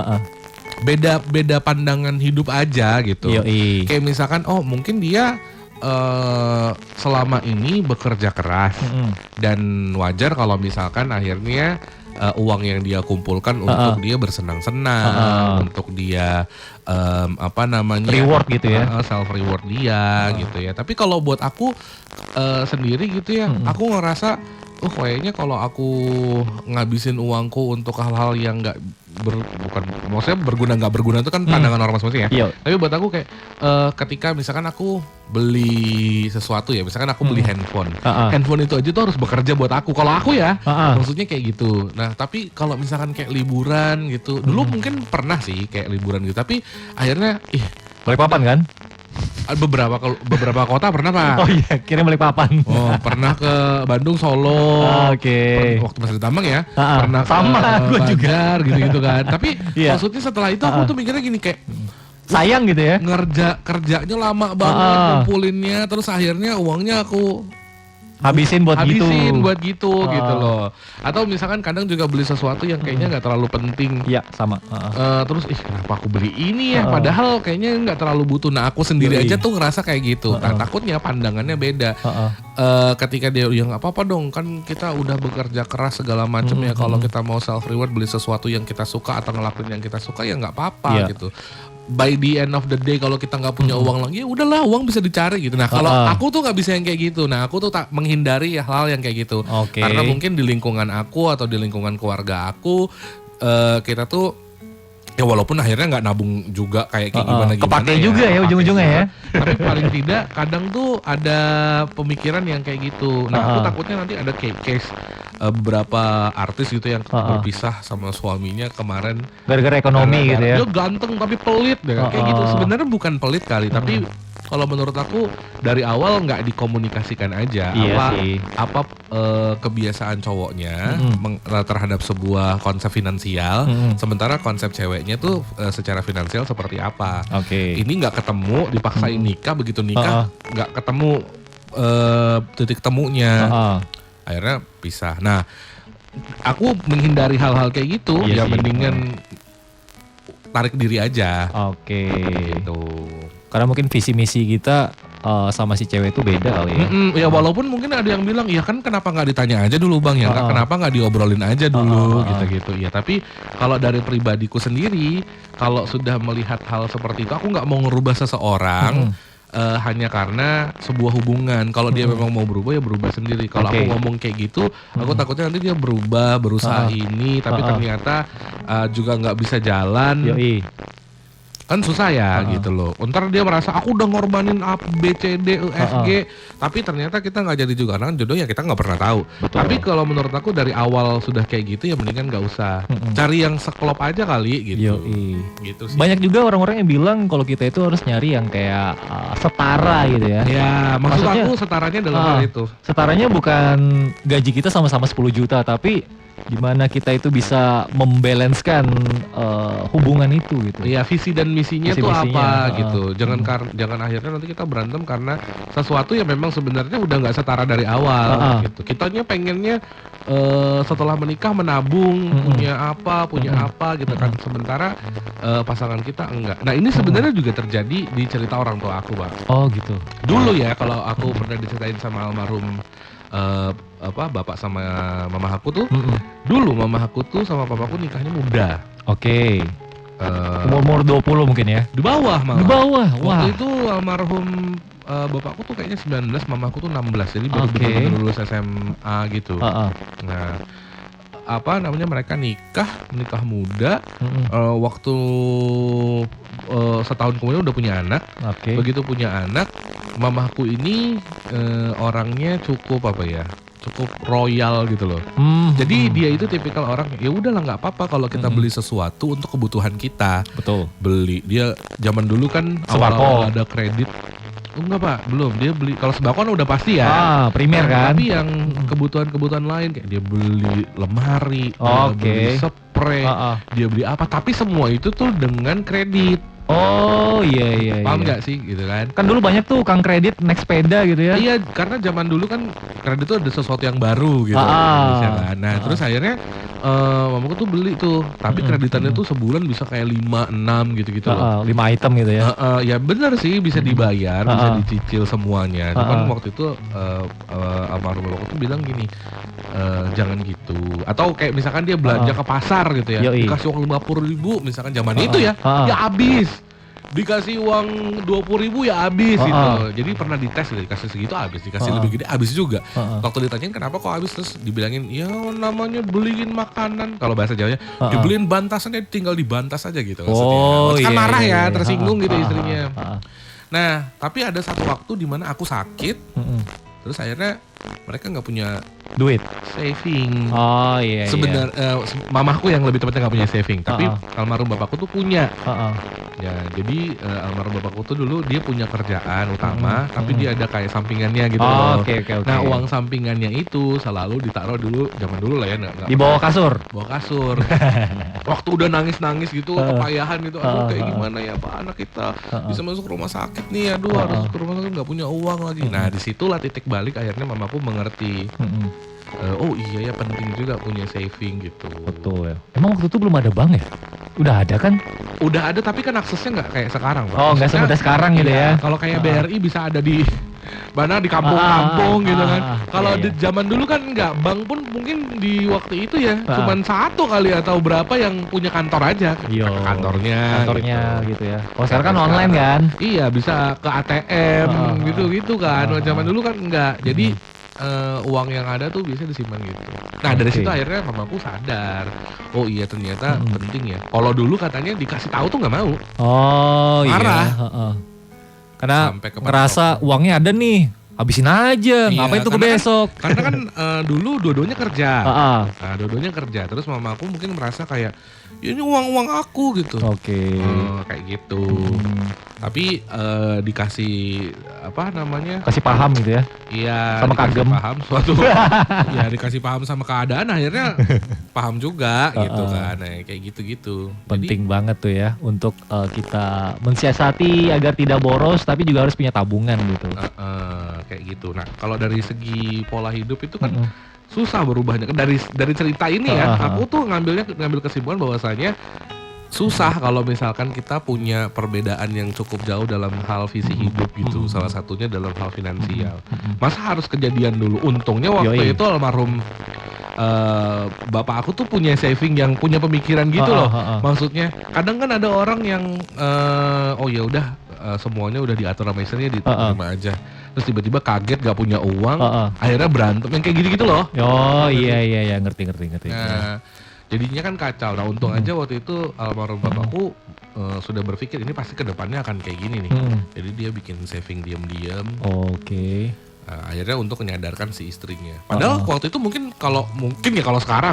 [SPEAKER 1] Beda pandangan hidup aja gitu. Kayak misalkan mungkin dia selama ini bekerja keras dan wajar kalau misalkan akhirnya uang yang dia kumpulkan untuk dia bersenang-senang, untuk dia
[SPEAKER 2] reward gitu ya,
[SPEAKER 1] self reward dia gitu ya. Tapi kalau buat aku sendiri gitu ya, aku ngerasa kayaknya kalau aku ngabisin uangku untuk hal-hal yang nggak maksudnya berguna nggak berguna itu kan pandangan orang masing-masing ya. Tapi buat aku kayak ketika misalkan aku beli sesuatu ya, misalkan aku beli handphone itu aja tuh harus bekerja buat aku. Kalau aku ya, maksudnya kayak gitu. Nah tapi kalau misalkan kayak liburan gitu, dulu mungkin pernah sih kayak liburan gitu, tapi akhirnya
[SPEAKER 2] Balikpapan kan?
[SPEAKER 1] Beberapa kota pernah Pak.
[SPEAKER 2] Oh iya, kira Balikpapan.
[SPEAKER 1] Pernah ke Bandung, Solo. Waktu masih di Tambang ya. Pernah
[SPEAKER 2] sama gue juga
[SPEAKER 1] gitu kan. Tapi maksudnya setelah itu aku tuh mikirnya gini, kayak
[SPEAKER 2] sayang gitu ya.
[SPEAKER 1] Kerjanya lama banget kumpulinnya, terus akhirnya uangnya aku
[SPEAKER 2] habisin buat
[SPEAKER 1] gitu loh. Atau misalkan kadang juga beli sesuatu yang kayaknya nggak terlalu penting.
[SPEAKER 2] Iya sama.
[SPEAKER 1] Terus kenapa aku beli ini ya? Padahal kayaknya nggak terlalu butuh. Nah aku sendiri aja tuh ngerasa kayak gitu. Nah takutnya pandangannya beda. Ketika dia nggak apa-apa dong, kan kita udah bekerja keras segala macam ya. Kalau kita mau self reward beli sesuatu yang kita suka atau ngelakuin yang kita suka ya nggak apa-apa gitu. by the end of the day kalau kita nggak punya uang lagi, ya udahlah uang bisa dicari gitu. Nah kalau aku tuh nggak bisa yang kayak gitu. Nah aku tuh tak menghindari hal yang kayak gitu. Karena mungkin di lingkungan aku atau di lingkungan keluarga aku kita tuh ya walaupun akhirnya nggak nabung juga kayak gimana
[SPEAKER 2] kepake juga ya ujung-ujungnya ya.
[SPEAKER 1] Tapi paling tidak kadang tuh ada pemikiran yang kayak gitu. Nah aku takutnya nanti ada case beberapa artis gitu yang berpisah sama suaminya kemarin
[SPEAKER 2] gara-gara ekonomi gitu ya.
[SPEAKER 1] Dia ganteng tapi pelit deh kayak gitu. Sebenarnya bukan pelit kali, tapi kalau menurut aku dari awal nggak dikomunikasikan aja apa kebiasaan cowoknya terhadap sebuah konsep finansial, sementara konsep ceweknya tuh secara finansial seperti apa. Ini nggak ketemu, dipaksain nikah, begitu nikah nggak ketemu titik temunya. Akhirnya pisah. Nah, aku menghindari hal-hal kayak gitu, ya mendingan tarik diri aja. Gitu.
[SPEAKER 2] Karena mungkin visi misi kita sama si cewek itu beda kali ya.
[SPEAKER 1] Ya walaupun mungkin ada yang bilang, ya kan kenapa nggak ditanya aja dulu bang ya, kenapa nggak diobrolin aja dulu gitu-gitu. Ya tapi kalau dari pribadiku sendiri, kalau sudah melihat hal seperti itu, aku nggak mau ngerubah seseorang. Hanya karena sebuah hubungan. Kalau dia memang mau berubah ya berubah sendiri. Kalau aku ngomong kayak gitu, aku takutnya nanti dia berubah, berusaha ini, tapi ternyata juga nggak bisa jalan. Kan susah ya gitu loh. Ntar dia merasa aku udah ngorbanin A, B, C, D, E, F, G, tapi ternyata kita nggak jadi juga. Karena jodoh ya kita nggak pernah tahu. Tapi kalau menurut aku dari awal sudah kayak gitu ya mendingan nggak usah. Cari yang seklop aja kali gitu. Gitu sih.
[SPEAKER 2] Banyak juga orang-orang yang bilang kalau kita itu harus nyari yang kayak setara gitu ya.
[SPEAKER 1] Ya maksudnya aku setaranya dalam hal itu.
[SPEAKER 2] Setaranya bukan gaji kita sama-sama 10 juta, tapi gimana kita itu bisa membalanskan hubungan itu gitu.
[SPEAKER 1] Iya, visi dan misinya tuh apa gitu. Jangan akhirnya nanti kita berantem karena sesuatu yang memang sebenarnya udah nggak setara dari awal gitu. Kitanya pengennya setelah menikah menabung, punya apa gitu kan. Sementara pasangan kita enggak. Nah, ini sebenarnya juga terjadi di cerita orang tua aku, Bang.
[SPEAKER 2] Oh, gitu.
[SPEAKER 1] Dulu ya kalau aku pernah diceritain sama almarhum bapak sama mama aku tuh, dulu mama aku tuh sama papaku nikahnya muda.
[SPEAKER 2] Umur 20 mungkin ya?
[SPEAKER 1] Di bawah malah.
[SPEAKER 2] Di bawah, wah.
[SPEAKER 1] Waktu itu almarhum bapakku tuh kayaknya 19, mamaku tuh 16, jadi baru lulus SMA gitu. Nah, mereka nikah muda. Waktu setahun kemudian udah punya anak. Begitu punya anak, mamaku ini orangnya cukup royal gitu loh. Jadi dia itu tipikal orang, ya udahlah nggak apa-apa kalau kita beli sesuatu untuk kebutuhan kita.
[SPEAKER 2] Betul.
[SPEAKER 1] Beli. Dia zaman dulu kan awal ada kredit. Enggak Pak, belum. Dia beli, kalau sembako kan udah pasti ya.
[SPEAKER 2] Primer kan.
[SPEAKER 1] Tapi yang kebutuhan-kebutuhan lain kayak dia beli lemari, dia beli spray, dia beli apa. Tapi semua itu tuh dengan kredit.
[SPEAKER 2] Iya.
[SPEAKER 1] Paham nggak sih gitu kan?
[SPEAKER 2] Kan dulu banyak tuh ukang kredit naik sepeda gitu ya.
[SPEAKER 1] Iya, karena zaman dulu kan kredit tuh ada sesuatu yang baru gitu. Kan. Nah, terus akhirnya mamaku tuh beli tuh, tapi kreditannya tuh sebulan bisa kayak 5-6 gitu-gitu loh.
[SPEAKER 2] 5 item gitu ya.
[SPEAKER 1] Ya benar sih, bisa dibayar, bisa dicicil semuanya. Cuman waktu itu almarhum bapakku tuh bilang gini, jangan gitu. Atau kayak misalkan dia belanja ke pasar gitu ya, dikasih uang 50.000 misalkan zaman itu ya habis. Dikasih uang 20.000 ya habis gitu. Jadi pernah dites gitu, dikasih segitu habis, dikasih lebih gede habis juga. Waktu ditanyain kenapa kok habis, terus dibilangin ya namanya beliin makanan, kalau bahasa Jawanya dibeliin bantasannya tinggal dibantas aja gitu. Kan marah ya, tersinggung gitu istrinya. Nah, tapi ada satu waktu di mana aku sakit. Terus akhirnya mereka nggak punya
[SPEAKER 2] duit
[SPEAKER 1] saving.
[SPEAKER 2] Iya.
[SPEAKER 1] Sebenarnya mamaku yang lebih tepatnya nggak punya saving, tapi almarhum bapakku tuh punya. Ya, jadi almarhum bapakku tuh dulu dia punya kerjaan utama, tapi dia ada kayak sampingannya gitu.
[SPEAKER 2] Oke.
[SPEAKER 1] Nah, uang sampingannya itu selalu ditaruh dulu, zaman dulu lah ya,
[SPEAKER 2] di bawah kasur.
[SPEAKER 1] Waktu udah nangis gitu, kepayahan gitu, aduh kayak gimana ya Pak, anak kita bisa masuk rumah sakit nih, aduh harus ke rumah sakit nggak punya uang lagi. Nah, disitulah titik balik akhirnya mamaku mengerti. Oh iya ya, penting juga punya saving gitu.
[SPEAKER 2] Betul ya. Emang waktu itu belum ada bank ya? Udah ada kan?
[SPEAKER 1] Udah ada, tapi kan aksesnya nggak kayak sekarang Pak.
[SPEAKER 2] Nggak semudah sekarang gitu ya.
[SPEAKER 1] Kalau kayak BRI bisa ada di mana di kampung-kampung gitu kan. Kalau
[SPEAKER 2] iya,
[SPEAKER 1] di zaman dulu kan enggak, bank pun mungkin di waktu itu ya cuman satu kali atau berapa yang punya kantor aja.
[SPEAKER 2] Iya.
[SPEAKER 1] Kantornya
[SPEAKER 2] gitu ya. Oh sekarang kan online kan?
[SPEAKER 1] Iya, bisa ke ATM gitu-gitu kan. Zaman dulu kan enggak. Jadi uang yang ada tuh biasanya disimpan gitu. Nah dari situ akhirnya mamaku sadar, oh iya ternyata penting ya. Kalau dulu katanya dikasih tahu tuh nggak mau.
[SPEAKER 2] Oh
[SPEAKER 1] marah.
[SPEAKER 2] Iya. Karena
[SPEAKER 1] Sampai ke
[SPEAKER 2] ngerasa uangnya ada nih, habisin aja.
[SPEAKER 1] Iya,
[SPEAKER 2] Ngapain tuh ke
[SPEAKER 1] karena
[SPEAKER 2] besok?
[SPEAKER 1] Karena kan dulu dua-duanya kerja.
[SPEAKER 2] Nah,
[SPEAKER 1] dua-duanya kerja. Terus mamaku mungkin merasa kayak ini uang aku gitu.
[SPEAKER 2] Oke.
[SPEAKER 1] Kayak gitu. Tapi dikasih apa namanya?
[SPEAKER 2] Kasih paham gitu ya.
[SPEAKER 1] Iya.
[SPEAKER 2] Sama kagem.
[SPEAKER 1] Paham suatu. Ya dikasih paham sama keadaan akhirnya paham juga gitu kan. Nah, kayak gitu-gitu.
[SPEAKER 2] Penting banget tuh ya untuk kita mensiasati agar tidak boros, tapi juga harus punya tabungan gitu.
[SPEAKER 1] Kayak gitu. Nah kalau dari segi pola hidup itu kan susah berubahnya. Dari cerita ini ya, aku tuh ngambil kesimpulan bahwasanya susah kalau misalkan kita punya perbedaan yang cukup jauh dalam hal visi hidup gitu. Salah satunya dalam hal finansial. Masa harus kejadian dulu? Untungnya waktu itu almarhum bapak aku tuh punya saving yang punya pemikiran gitu loh. Maksudnya kadang kan ada orang yang oh ya udah semuanya udah diatur sama istrinya, diterima aja. Terus tiba-tiba kaget gak punya uang, akhirnya berantem yang kayak gitu-gitu loh.
[SPEAKER 2] Oh iya ngerti.
[SPEAKER 1] Nah, jadinya kan kacau. Nah untung aja waktu itu almarhum bapakku sudah berpikir ini pasti kedepannya akan kayak gini nih. Jadi dia bikin saving diam-diam.
[SPEAKER 2] Oke.
[SPEAKER 1] Akhirnya untuk menyadarkan si istrinya. Padahal waktu itu mungkin kalau sekarang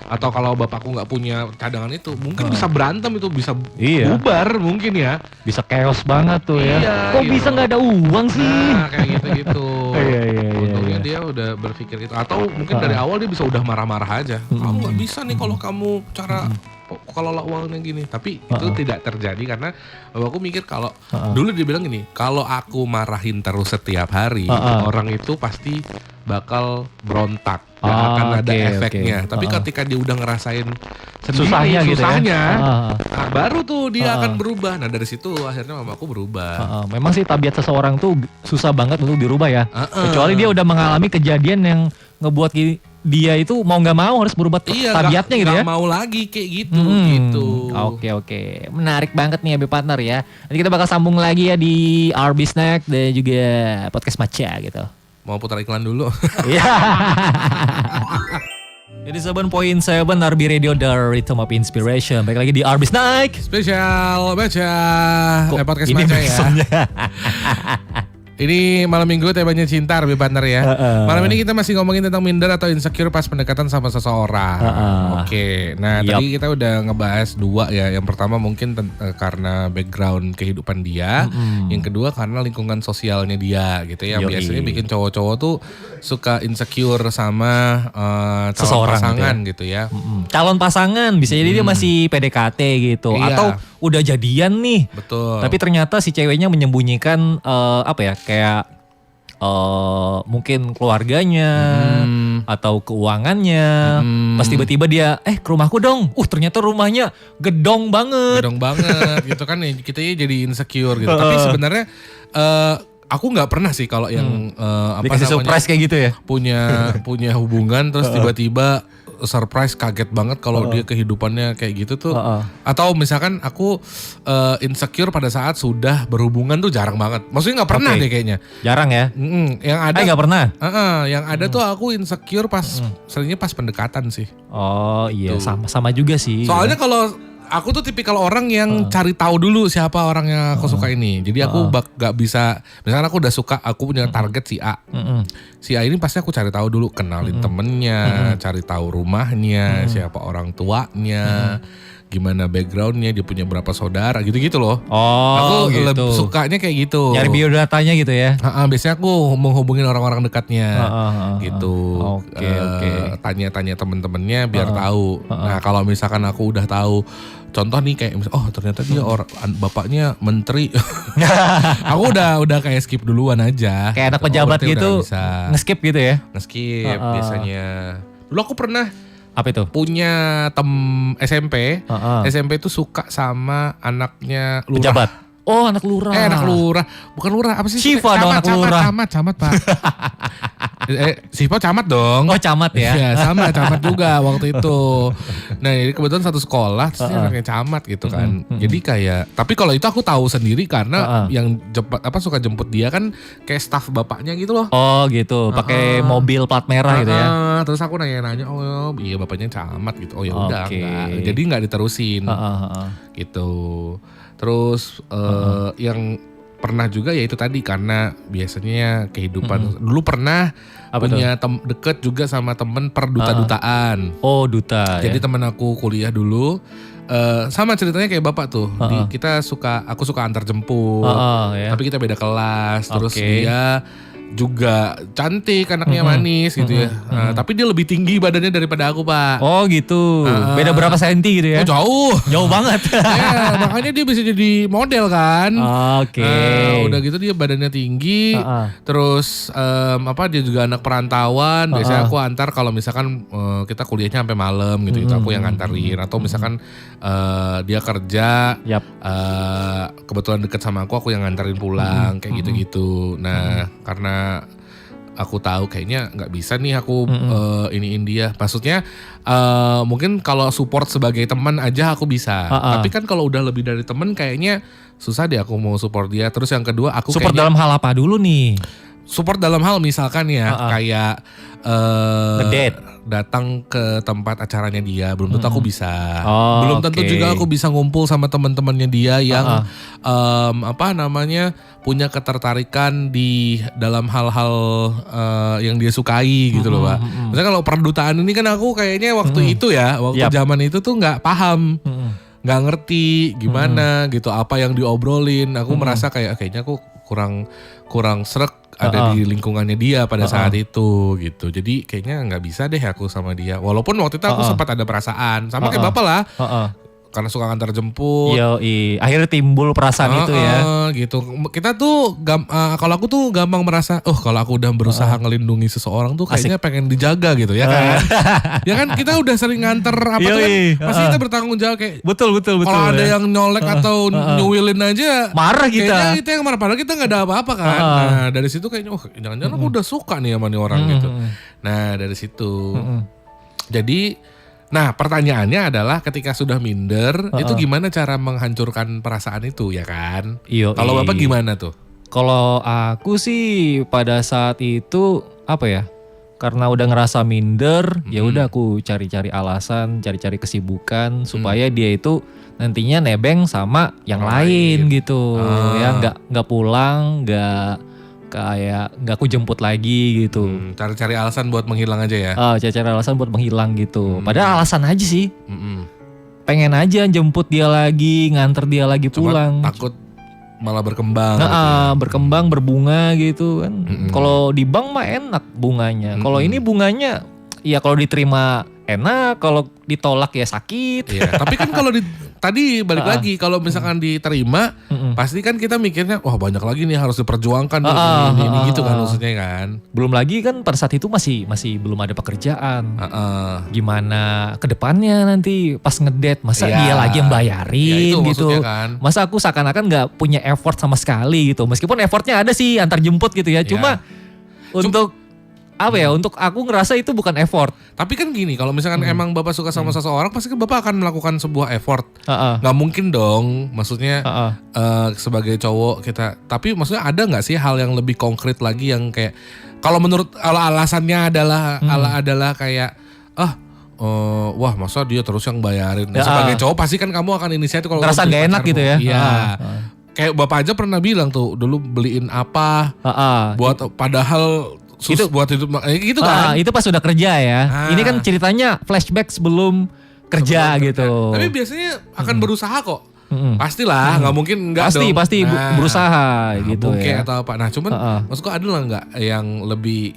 [SPEAKER 1] atau kalau bapakku nggak punya cadangan itu, mungkin bisa berantem itu, bisa bubar mungkin ya.
[SPEAKER 2] Bisa chaos banget tuh ya. Kok
[SPEAKER 1] gitu.
[SPEAKER 2] bisa nggak ada uang sih?
[SPEAKER 1] Nah kayak gitu-gitu.
[SPEAKER 2] Iya.
[SPEAKER 1] Untungnya dia udah berpikir itu. Atau mungkin dari awal dia bisa udah marah-marah aja. Kamu nggak bisa nih kalau kamu cara kelola uangnya gini. Tapi itu tidak terjadi karena aku mikir kalau dulu dia bilang gini, kalau aku marahin terus setiap hari, orang itu pasti bakal berontak, gak akan ada efeknya. Tapi ketika dia udah ngerasain sendiri susahnya,
[SPEAKER 2] gitu ya?
[SPEAKER 1] Nah, baru tuh dia akan berubah. Nah dari situ akhirnya mamaku berubah.
[SPEAKER 2] Memang sih tabiat seseorang tuh susah banget untuk dirubah ya. Kecuali dia udah mengalami kejadian yang ngebuat dia itu mau nggak mau harus berubah tabiatnya gitu ya.
[SPEAKER 1] Gak mau lagi kayak gitu.
[SPEAKER 2] Oke. Menarik banget nih Happy Partner ya. Nanti kita bakal sambung lagi ya di RB Snack dan juga podcast Maca gitu.
[SPEAKER 1] Mau putar iklan dulu.
[SPEAKER 2] Iya. Jadi 7.7 RB Radio, The Rhythm of Inspiration. Baik lagi di RB Snack.
[SPEAKER 1] Spesial baca podcast Maca ya. Ini malam minggu temanya cinta, lebih partner ya. Malam ini kita masih ngomongin tentang minder atau insecure pas pendekatan sama seseorang. Oke, nah tadi kita udah ngebahas dua ya. Yang pertama mungkin karena background kehidupan dia. Yang kedua karena lingkungan sosialnya dia gitu ya. Biasanya bikin cowok-cowok tuh suka insecure sama calon pasangan gitu ya.
[SPEAKER 2] Calon pasangan bisa jadi dia masih PDKT gitu. Atau udah jadian nih.
[SPEAKER 1] Betul.
[SPEAKER 2] Tapi ternyata si ceweknya menyembunyikan kayak mungkin keluarganya atau keuangannya. Pas tiba-tiba dia ke rumahku dong. Ternyata rumahnya gedong banget
[SPEAKER 1] gitu kan ya, kita jadi insecure gitu. Tapi sebenarnya aku nggak pernah sih kalau yang
[SPEAKER 2] dikasih surprise kayak gitu ya.
[SPEAKER 1] Punya hubungan terus tiba-tiba surprise, kaget banget kalau dia kehidupannya kayak gitu tuh. Atau misalkan aku insecure pada saat sudah berhubungan tuh jarang banget. Maksudnya nggak pernah deh kayaknya.
[SPEAKER 2] Jarang ya?
[SPEAKER 1] Yang ada
[SPEAKER 2] nggak pernah?
[SPEAKER 1] Yang ada tuh aku insecure seringnya pas pendekatan sih.
[SPEAKER 2] Oh iya, sama juga sih.
[SPEAKER 1] Soalnya kalau aku tuh tipikal orang yang cari tahu dulu siapa orang yang aku suka ini. Jadi aku gak bisa, misalkan aku udah suka, aku punya target si A. Si A ini pasti aku cari tahu dulu, kenalin temennya, cari tahu rumahnya, siapa orang tuanya, gimana backgroundnya, dia punya berapa saudara, gitu-gitu loh. Aku lebih sukanya kayak gitu.
[SPEAKER 2] Nyari biodatanya gitu ya.
[SPEAKER 1] Biasanya aku menghubungin orang-orang dekatnya gitu.
[SPEAKER 2] Oke.
[SPEAKER 1] Tanya-tanya temen-temennya biar tahu. Nah kalau misalkan aku udah tahu, contoh nih kayak ternyata dia bapaknya menteri. Aku udah kayak skip duluan aja.
[SPEAKER 2] Kayak anak pejabat gitu, nge-skip gitu ya.
[SPEAKER 1] Nge-skip biasanya. Dulu aku pernah
[SPEAKER 2] apa itu?
[SPEAKER 1] Punya SMP. SMP tuh suka sama anaknya lurah.
[SPEAKER 2] Oh anak lurah.
[SPEAKER 1] Anak lurah. Bukan lurah, apa sih?
[SPEAKER 2] Syifa dong anak lurah.
[SPEAKER 1] Camat Pak. Syifa camat dong.
[SPEAKER 2] Oh camat ya.
[SPEAKER 1] Iya sama camat juga waktu itu. Nah ini kebetulan satu sekolah terus dia anaknya camat gitu kan. Jadi kayak, tapi kalau itu aku tahu sendiri karena yang suka jemput dia kan kayak staff bapaknya gitu loh.
[SPEAKER 2] Oh gitu, pakai mobil plat merah gitu ya.
[SPEAKER 1] Terus aku nanya-nanya, oh iya bapaknya camat gitu. Oh ya udah enggak. Jadi nggak diterusin gitu. Terus yang pernah juga ya itu tadi karena biasanya kehidupan dulu pernah punya deket juga sama temen perduta-dutaan.
[SPEAKER 2] Oh duta.
[SPEAKER 1] Jadi temen aku kuliah dulu sama ceritanya kayak bapak tuh. Aku suka antar jemput. Tapi kita beda kelas. Terus dia juga cantik, anaknya manis gitu ya. Tapi dia lebih tinggi badannya daripada aku Pak.
[SPEAKER 2] Oh gitu. Beda berapa senti gitu ya?
[SPEAKER 1] Oh jauh.
[SPEAKER 2] Jauh banget.
[SPEAKER 1] Ya, makanya dia bisa jadi model kan.
[SPEAKER 2] Oke.
[SPEAKER 1] Udah gitu dia badannya tinggi. Terus dia juga anak perantauan. Biasanya aku antar kalau misalkan kita kuliahnya sampai malam gitu. Aku yang nganterin. Atau misalkan dia kerja. Kebetulan deket sama aku yang nganterin pulang. Kayak gitu-gitu. Nah karena aku tahu kayaknya nggak bisa nih aku iniin dia. Maksudnya mungkin kalau support sebagai teman aja aku bisa. Tapi kan kalau udah lebih dari teman kayaknya susah deh aku mau support dia. Terus yang kedua aku
[SPEAKER 2] support dalam hal apa dulu nih?
[SPEAKER 1] Support dalam hal misalkan ya kayak datang ke tempat acaranya dia belum tentu aku bisa. Belum tentu juga aku bisa ngumpul sama teman-temannya dia yang punya ketertarikan di dalam hal-hal yang dia sukai gitu loh Pak. Misalnya kalau perdutaan ini kan aku kayaknya waktu itu ya, waktu zaman itu tuh nggak paham. Nggak ngerti gimana gitu apa yang diobrolin. Aku merasa kayaknya aku kurang srek ada di lingkungannya dia pada saat itu gitu. Jadi kayaknya nggak bisa deh aku sama dia. Walaupun waktu itu aku sempat ada perasaan sama kayak bapak lah. Karena suka antar jemput.
[SPEAKER 2] Akhirnya timbul perasaan itu ya.
[SPEAKER 1] Gitu. Kita tuh kalau aku tuh gampang merasa, kalau aku udah berusaha ngelindungi seseorang tuh kayaknya pengen dijaga gitu ya kan. Ya kan kita udah sering nganter pasti kita bertanggung jawab kayak.
[SPEAKER 2] Betul.
[SPEAKER 1] Kalau ada yang nyolek atau nyuwilin aja
[SPEAKER 2] marah kita.
[SPEAKER 1] Kayaknya kita yang marah, padahal kita nggak ada apa-apa kan. Nah dari situ kayaknya jangan-jangan aku udah suka nih sama nih orang gitu. Nah dari situ. Jadi pertanyaannya adalah ketika sudah minder itu gimana cara menghancurkan perasaan itu ya kan? Kalau Bapak gimana tuh?
[SPEAKER 2] Kalau aku sih pada saat itu karena udah ngerasa minder, ya udah aku cari-cari alasan, cari-cari kesibukan supaya dia itu nantinya nebeng sama yang lain gitu. Ya nggak pulang, nggak aku jemput lagi gitu.
[SPEAKER 1] Cari-cari alasan buat menghilang aja ya?
[SPEAKER 2] Cari-cari alasan buat menghilang gitu. Padahal alasan aja sih. Pengen aja jemput dia lagi, nganter dia lagi pulang.
[SPEAKER 1] Takut malah berkembang.
[SPEAKER 2] Berkembang, berbunga gitu kan. Kalau di bank mah enak bunganya. Kalau ini bunganya, ya kalau diterima enak, kalau ditolak ya sakit.
[SPEAKER 1] Tapi kan kalau tadi balik lagi kalau misalkan diterima pasti kan kita mikirnya wah banyak lagi nih harus diperjuangkan ini gitu kan maksudnya kan.
[SPEAKER 2] Belum lagi kan pada saat itu masih belum ada pekerjaan. Gimana kedepannya nanti pas ngedate masa dia lagi yang bayarin gitu. Kan. Masa aku seakan-akan nggak punya effort sama sekali gitu. Meskipun effortnya ada sih antar jemput gitu ya. Cuma untuk untuk aku ngerasa itu bukan effort.
[SPEAKER 1] Tapi kan gini, kalau misalkan emang Bapak suka sama seseorang, pasti kan Bapak akan melakukan sebuah effort. Gak mungkin dong, maksudnya sebagai cowok kita. Tapi maksudnya ada gak sih hal yang lebih konkret lagi yang kayak, kalau alasannya adalah kayak, wah masa dia terus yang bayarin. Sebagai cowok pasti kan kamu akan inisiatif kalau
[SPEAKER 2] ngerasa gak enak gitu ya.
[SPEAKER 1] Iya. Kayak Bapak aja pernah bilang tuh, dulu beliin apa, buat padahal buat hidup gitu kan.
[SPEAKER 2] Itu pas sudah kerja ya. Ini kan ceritanya flashback sebelum kerja gitu.
[SPEAKER 1] Tapi biasanya akan berusaha kok. Pastilah, nggak mungkin nggak dong.
[SPEAKER 2] Pasti berusaha gitu
[SPEAKER 1] ya.
[SPEAKER 2] Atau
[SPEAKER 1] apa. Nah cuman maksudku ada lah nggak yang lebih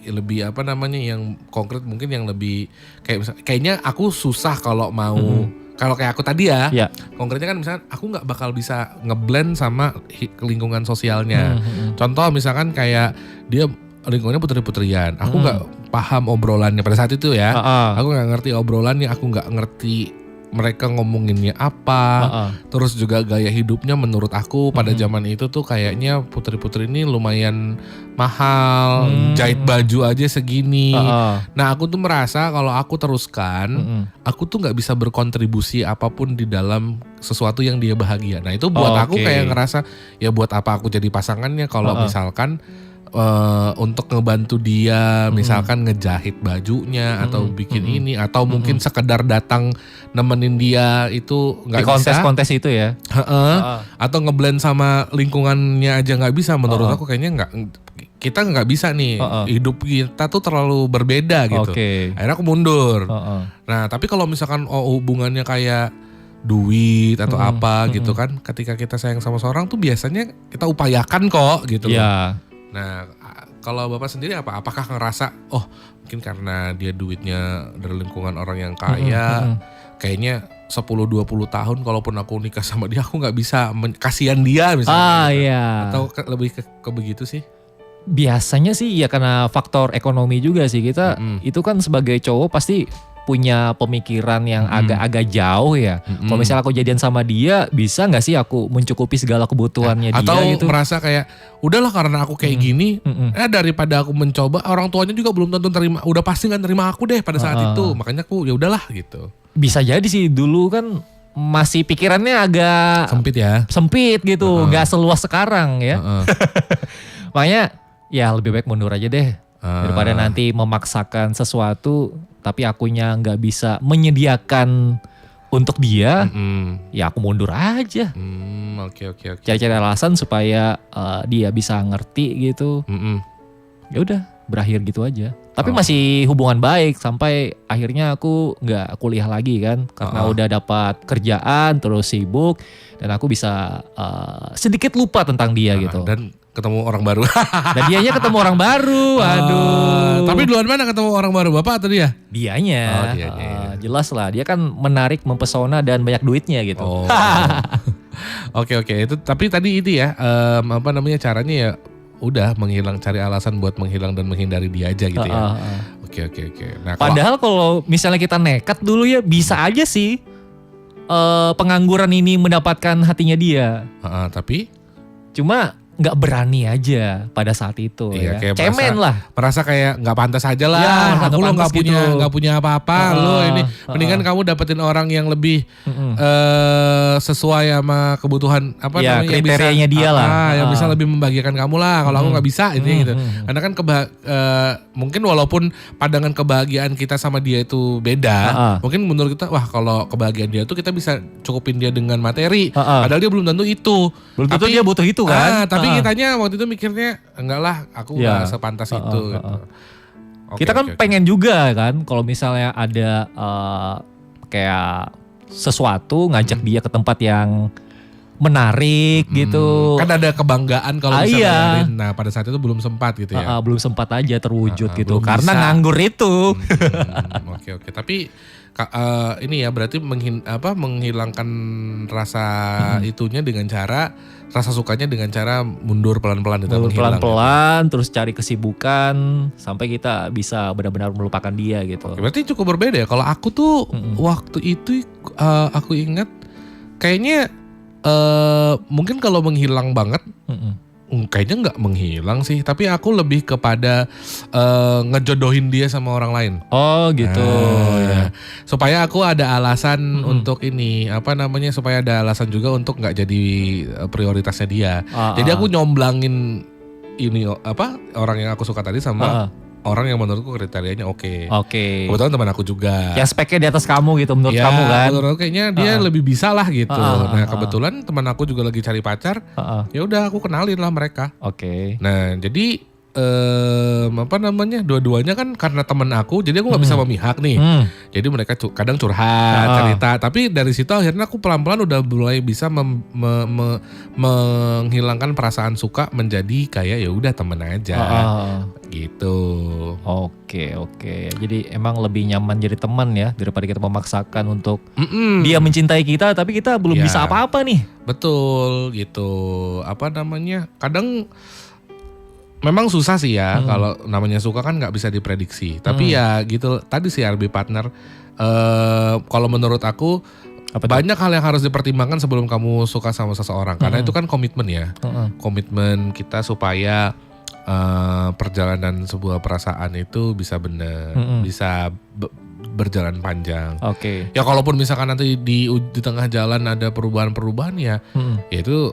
[SPEAKER 1] yang konkret mungkin yang lebih kayak kayaknya aku susah kalau mau. Kalau kayak aku tadi ya, konkretnya kan misalkan aku nggak bakal bisa ngeblend sama lingkungan sosialnya. Contoh misalkan kayak dia lingkungannya putri-putrian, aku nggak paham obrolannya pada saat itu ya. Aku nggak ngerti obrolannya, aku nggak ngerti mereka ngomonginnya apa, terus juga gaya hidupnya menurut aku pada zaman itu tuh kayaknya putri-putri ini lumayan mahal, jahit baju aja segini. Nah aku tuh merasa kalau aku teruskan, aku tuh nggak bisa berkontribusi apapun di dalam sesuatu yang dia bahagia. Nah itu buat aku kayak ngerasa ya buat apa aku jadi pasangannya kalau misalkan untuk ngebantu dia misalkan ngejahit bajunya atau bikin ini atau mungkin sekedar datang nemenin dia itu nggak bisa.
[SPEAKER 2] Di kontes-kontes itu ya.
[SPEAKER 1] Atau ngeblend sama lingkungannya aja nggak bisa. Menurut aku kayaknya kita nggak bisa nih. Hidup kita tuh terlalu berbeda gitu. Akhirnya aku mundur. Nah tapi kalau misalkan hubungannya kayak duit atau apa gitu kan, ketika kita sayang sama seorang tuh biasanya kita upayakan kok gitu loh. Nah, kalau Bapak sendiri apakah ngerasa mungkin karena dia duitnya dari lingkungan orang yang kaya, kayaknya 10-20 tahun kalaupun aku nikah sama dia aku nggak bisa kasihan dia misalnya gitu. Atau lebih ke begitu sih?
[SPEAKER 2] Biasanya sih ya karena faktor ekonomi juga sih kita itu kan sebagai cowok pasti punya pemikiran yang agak-agak jauh ya. Kalau misalnya aku jadian sama dia, bisa nggak sih aku mencukupi segala kebutuhannya dia gitu?
[SPEAKER 1] Atau merasa kayak udahlah karena aku kayak gini, daripada aku mencoba, orang tuanya juga belum tentu terima, udah pasti nggak terima aku deh pada saat itu. Makanya aku ya udahlah gitu.
[SPEAKER 2] Bisa jadi sih dulu kan masih pikirannya agak sempit gitu, nggak seluas sekarang ya. Makanya ya lebih baik mundur aja deh. Daripada nanti memaksakan sesuatu tapi akunya nggak bisa menyediakan untuk dia, ya aku mundur aja.
[SPEAKER 1] Oke.
[SPEAKER 2] Cari-cari alasan supaya dia bisa ngerti gitu. Ya udah berakhir gitu aja. Tapi masih hubungan baik sampai akhirnya aku nggak kuliah lagi kan, karena udah dapat kerjaan terus sibuk dan aku bisa sedikit lupa tentang dia gitu.
[SPEAKER 1] Dan ketemu orang baru.
[SPEAKER 2] Dan dianya ketemu orang baru. Aduh.
[SPEAKER 1] Tapi duluan mana ketemu orang baru, Bapak atau dia?
[SPEAKER 2] Dianya. Jelas lah, dia kan menarik, mempesona dan banyak duitnya gitu.
[SPEAKER 1] Oke. Itu tapi tadi itu ya, caranya ya udah cari alasan buat menghilang dan menghindari dia aja gitu ya. Oke. Nah,
[SPEAKER 2] padahal kalau misalnya kita nekat dulu ya bisa aja sih pengangguran ini mendapatkan hatinya dia.
[SPEAKER 1] Tapi
[SPEAKER 2] cuma nggak berani aja pada saat itu.
[SPEAKER 1] Iya,
[SPEAKER 2] ya. Cemen
[SPEAKER 1] merasa kayak nggak pantas aja lah.
[SPEAKER 2] Ya,
[SPEAKER 1] aku lo nggak punya apa-apa. Lo ini mendingan kamu dapetin orang yang lebih sesuai sama kebutuhan
[SPEAKER 2] kriterianya dia lah.
[SPEAKER 1] Yang bisa lebih membahagiakan kamu lah. Kalau aku nggak bisa gitu. Karena kan mungkin walaupun pandangan kebahagiaan kita sama dia itu beda. Mungkin menurut kita kalau kebahagiaan dia tuh kita bisa cukupin dia dengan materi. Padahal dia belum tentu itu.
[SPEAKER 2] Belum tentu dia butuh itu kan.
[SPEAKER 1] Tapi kitanya waktu itu mikirnya enggak lah, aku nggak sepantas itu. Gitu.
[SPEAKER 2] Kita kan pengen juga kan, kalau misalnya ada kayak sesuatu ngajak dia ke tempat yang menarik gitu.
[SPEAKER 1] Kan ada kebanggaan kalau misalnya nah pada saat itu belum sempat gitu ya.
[SPEAKER 2] Belum sempat aja terwujud gitu, karena nganggur itu.
[SPEAKER 1] Oke. Tapi ini ya berarti menghilangkan rasa itunya dengan cara rasa sukanya dengan cara mundur pelan-pelan itu menghilang.
[SPEAKER 2] Pelan-pelan terus cari kesibukan sampai kita bisa benar-benar melupakan dia gitu.
[SPEAKER 1] Oke, berarti cukup berbeda ya. Kalau aku tuh waktu itu aku ingat kayaknya mungkin kalau menghilang banget kayaknya nggak menghilang sih, tapi aku lebih kepada ngejodohin dia sama orang lain.
[SPEAKER 2] Oh gitu. Ya.
[SPEAKER 1] Supaya aku ada alasan untuk ini, supaya ada alasan juga untuk nggak jadi prioritasnya dia. Jadi aku nyomblangin ini orang yang aku suka tadi sama orang yang menurutku kriterianya oke. Kebetulan teman aku juga.
[SPEAKER 2] Yang speknya di atas kamu gitu menurut kamu kan.
[SPEAKER 1] Menurut aku kayaknya dia lebih bisa lah gitu. Nah kebetulan teman aku juga lagi cari pacar. Ya udah aku kenalin lah mereka. Nah jadi dua-duanya kan karena teman aku, jadi aku nggak bisa memihak nih. Jadi mereka kadang curhat, cerita. Tapi dari situ akhirnya aku pelan-pelan udah mulai bisa menghilangkan perasaan suka menjadi kayak ya udah temen aja, gitu.
[SPEAKER 2] Oke. Jadi emang lebih nyaman jadi teman ya daripada kita memaksakan untuk dia mencintai kita, tapi kita belum bisa apa-apa nih.
[SPEAKER 1] Betul gitu. Kadang memang susah sih ya kalau namanya suka kan nggak bisa diprediksi. Tapi ya gitu tadi sih RB partner. Kalau menurut aku banyak hal yang harus dipertimbangkan sebelum kamu suka sama seseorang. Karena itu kan komitmen ya. Komitmen kita supaya perjalanan sebuah perasaan itu bisa benar, bisa berjalan panjang.
[SPEAKER 2] Oke.
[SPEAKER 1] Ya kalaupun misalkan nanti di tengah jalan ada perubahan-perubahan ya itu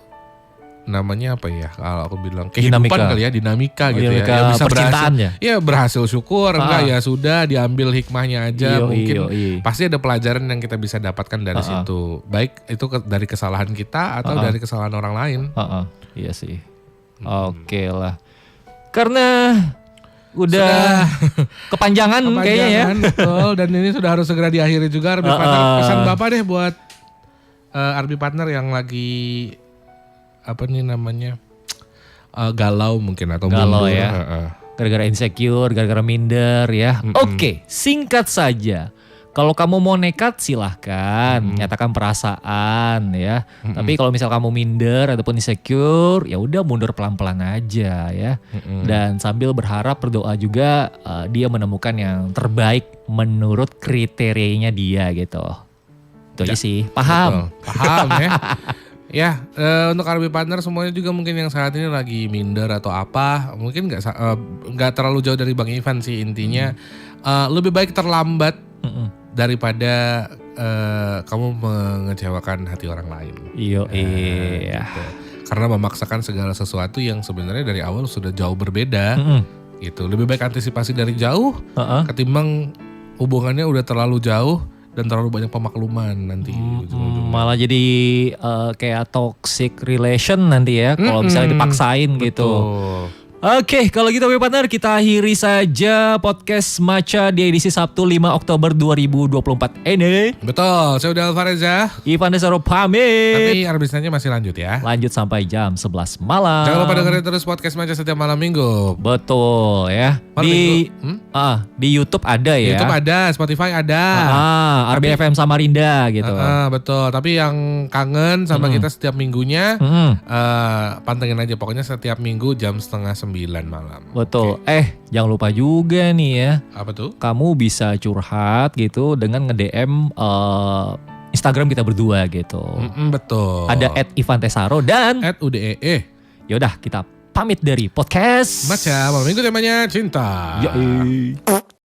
[SPEAKER 1] namanya apa ya kalau aku bilang kehidupan kali ya, dinamika gitu ya. Ya bisa berhasil, ya berhasil syukur, enggak ya sudah diambil hikmahnya aja. Mungkin pasti ada pelajaran yang kita bisa dapatkan dari situ. Baik itu dari kesalahan kita atau dari kesalahan orang lain.
[SPEAKER 2] Iya sih. Oke lah. Karena udah kepanjangan kayaknya ya.
[SPEAKER 1] Betul, dan ini sudah harus segera diakhiri juga RB Partner. Pesan Bapak deh buat RB Partner yang lagi apa nih namanya galau mungkin atau
[SPEAKER 2] galau mundur, ya. Gara-gara insecure, gara-gara minder ya. Oke, singkat saja. Kalau kamu mau nekat silahkan nyatakan perasaan ya. Tapi kalau misal kamu minder ataupun insecure, ya udah mundur pelan-pelan aja ya. Dan sambil berharap berdoa juga dia menemukan yang terbaik menurut kriterianya dia gitu. Itu aja sih. Paham?
[SPEAKER 1] Betul. Paham ya. Ya, untuk RB Partner semuanya juga mungkin yang saat ini lagi minder atau apa, mungkin nggak terlalu jauh dari Bang Ivan sih intinya. Lebih baik terlambat daripada kamu mengecewakan hati orang lain.
[SPEAKER 2] Iya.
[SPEAKER 1] Gitu. Karena memaksakan segala sesuatu yang sebenarnya dari awal sudah jauh berbeda. Gitu. Lebih baik antisipasi dari jauh ketimbang hubungannya udah terlalu jauh dan terlalu banyak pemakluman nanti.
[SPEAKER 2] Malah jadi kayak toxic relation nanti ya kalau misalnya dipaksain gitu. Oke, kalau gitu RB Partner kita akhiri saja podcast Maca di edisi Sabtu 5 Oktober 2024 ini.
[SPEAKER 1] Betul, saya udah Alvareza.
[SPEAKER 2] Ivan Desaro pamit.
[SPEAKER 1] Tapi arbisnya masih lanjut ya.
[SPEAKER 2] Lanjut sampai jam 11 malam.
[SPEAKER 1] Jangan lupa dengerin terus podcast Maca setiap malam minggu.
[SPEAKER 2] Betul ya. Di YouTube ada ya.
[SPEAKER 1] YouTube ada, Spotify ada.
[SPEAKER 2] RBFM Samarinda gitu.
[SPEAKER 1] Betul, tapi yang kangen sama kita setiap minggunya pantengin aja pokoknya setiap minggu jam 8:30 malam.
[SPEAKER 2] Betul. Okay. Jangan lupa juga nih ya.
[SPEAKER 1] Apa tuh?
[SPEAKER 2] Kamu bisa curhat gitu dengan nge-DM Instagram kita berdua gitu.
[SPEAKER 1] Betul.
[SPEAKER 2] Ada @ivantesaro dan
[SPEAKER 1] @udee.
[SPEAKER 2] Yaudah kita pamit dari podcast
[SPEAKER 1] Maca malam minggu temanya cinta.
[SPEAKER 2] Yoi.